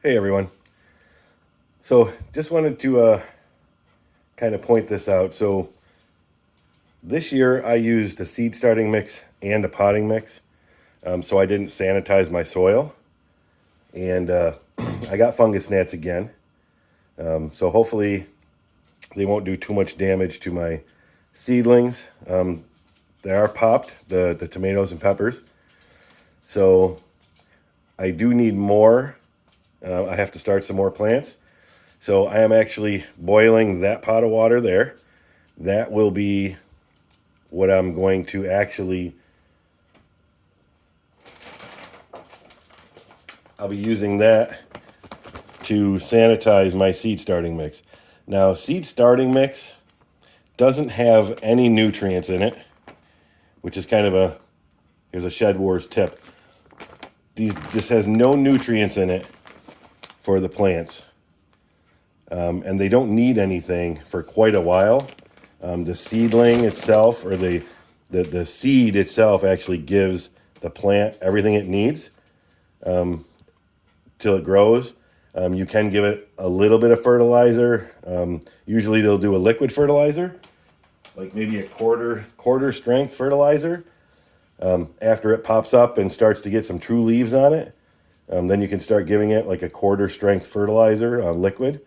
Hey everyone. So just wanted to kind of point this out. So this year I used a seed starting mix and a potting mix. So I didn't sanitize my soil, and I got fungus gnats again. So hopefully they won't do too much damage to my seedlings. They are popped, the tomatoes and peppers. So I do need more. I have to start some more plants. So I am actually boiling that pot of water there. That will be what I'm going to actually, I'll be using that to sanitize my seed starting mix. Now, seed starting mix doesn't have any nutrients in it, which is kind of here's a Shed Wars tip. This has no nutrients in it for the plants. And they don't need anything for quite a while. The seedling itself, or the seed itself, actually gives the plant everything it needs till it grows. You can give it a little bit of fertilizer. Usually they'll do a liquid fertilizer, like maybe a quarter strength fertilizer. After it pops up and starts to get some true leaves on it, then you can start giving it like a quarter strength fertilizer, liquid.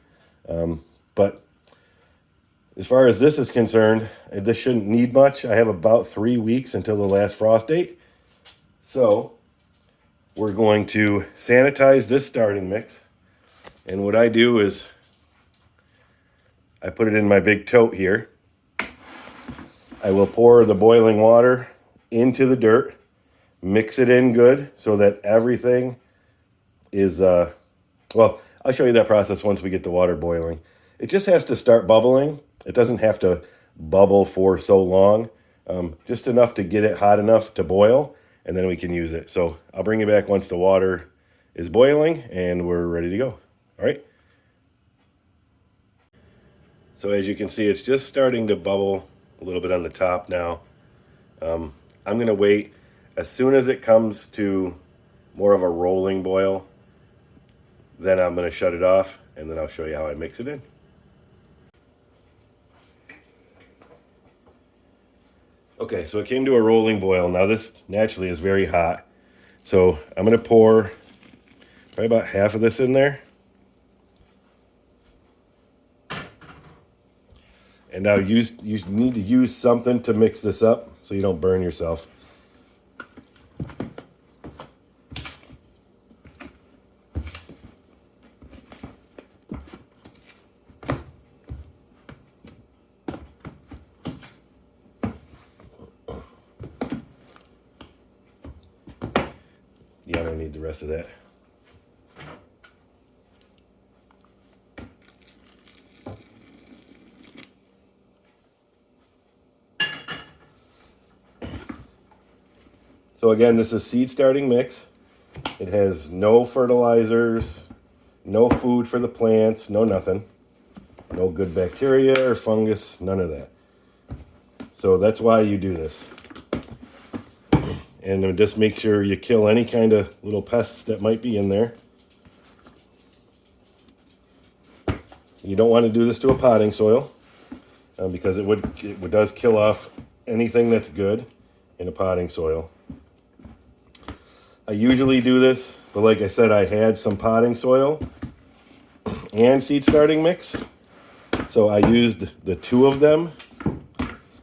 But as far as this is concerned, this shouldn't need much. I have about 3 weeks until the last frost date. So we're going to sanitize this starting mix. And what I do is I put it in my big tote here. I will pour the boiling water into the dirt, mix it in good so that everything is, well, I'll show you that process once we get the water boiling. It just has to start bubbling. It doesn't have to bubble for so long, just enough to get it hot enough to boil, and then we can use it. So I'll bring you back once the water is boiling and we're ready to go. All right. So as you can see, it's just starting to bubble a little bit on the top now. I'm going to wait. As soon as it comes to more of a rolling boil, then I'm going to shut it off, and then I'll show you how I mix it in. Okay, so it came to a rolling boil. Now this naturally is very hot. So I'm going to pour probably about half of this in there. And now you need to use something to mix this up so you don't burn yourself. Yeah, I don't need the rest of that. So again, this is seed starting mix. It has no fertilizers, no food for the plants, no nothing. No good bacteria or fungus, none of that. So that's why you do this. And just make sure you kill any kind of little pests that might be in there. You don't want to do this to a potting soil because it does kill off anything that's good in a potting soil. I usually do this, but like I said, I had some potting soil and seed starting mix. So I used the two of them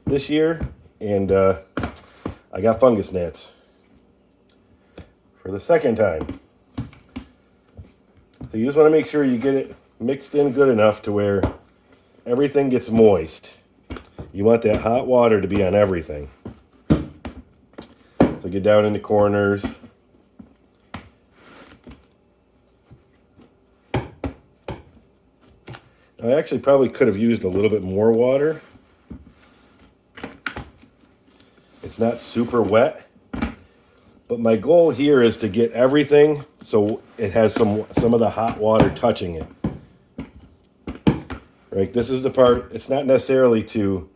this year, and I got fungus gnats for the second time. So you just want to make sure you get it mixed in good enough to where everything gets moist. You want that hot water to be on everything. So get down in the corners. I actually probably could have used a little bit more water. It's not super wet, but my goal here is to get everything so it has some of the hot water touching it. Right, this is the part, it's not necessarily to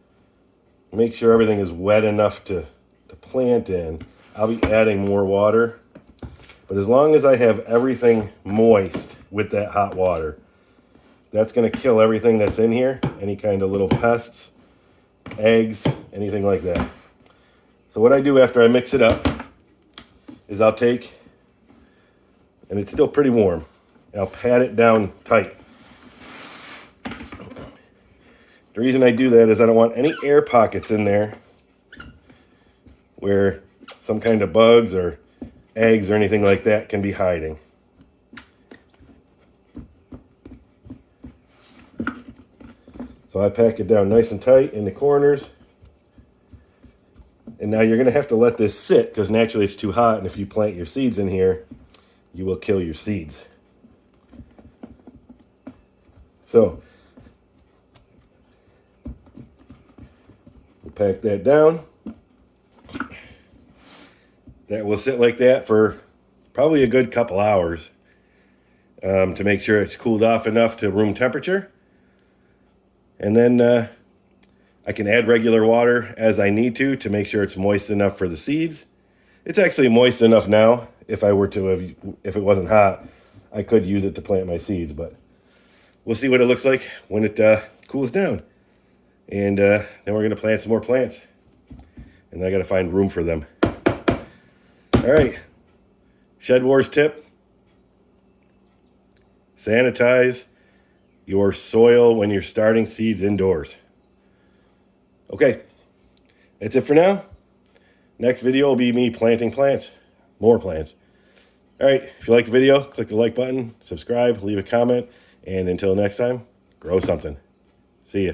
make sure everything is wet enough to plant in. I'll be adding more water, But as long as I have everything moist with that hot water, that's going to kill everything that's in here. Any kind of little pests, eggs, anything like that. So what I do after I mix it up is I'll take, and it's still pretty warm, and I'll pat it down tight. The reason I do that is I don't want any air pockets in there where some kind of bugs or eggs or anything like that can be hiding. So I pack it down nice and tight in the corners. And now you're going to have to let this sit because naturally it's too hot, and if you plant your seeds in here, you will kill your seeds. So we'll pack that down. That will sit like that for probably a good couple hours to make sure it's cooled off enough to room temperature. And then I can add regular water as I need to make sure it's moist enough for the seeds. It's actually moist enough now. If it wasn't hot, I could use it to plant my seeds, but we'll see what it looks like when it cools down. And then we're going to plant some more plants. And I got to find room for them. All right. Shed Wars tip. Sanitize your soil when you're starting seeds indoors. Okay, that's it for now. Next video will be me planting plants, more plants. All right, if you like the video, click the like button, subscribe, leave a comment, and until next time, grow something. See ya.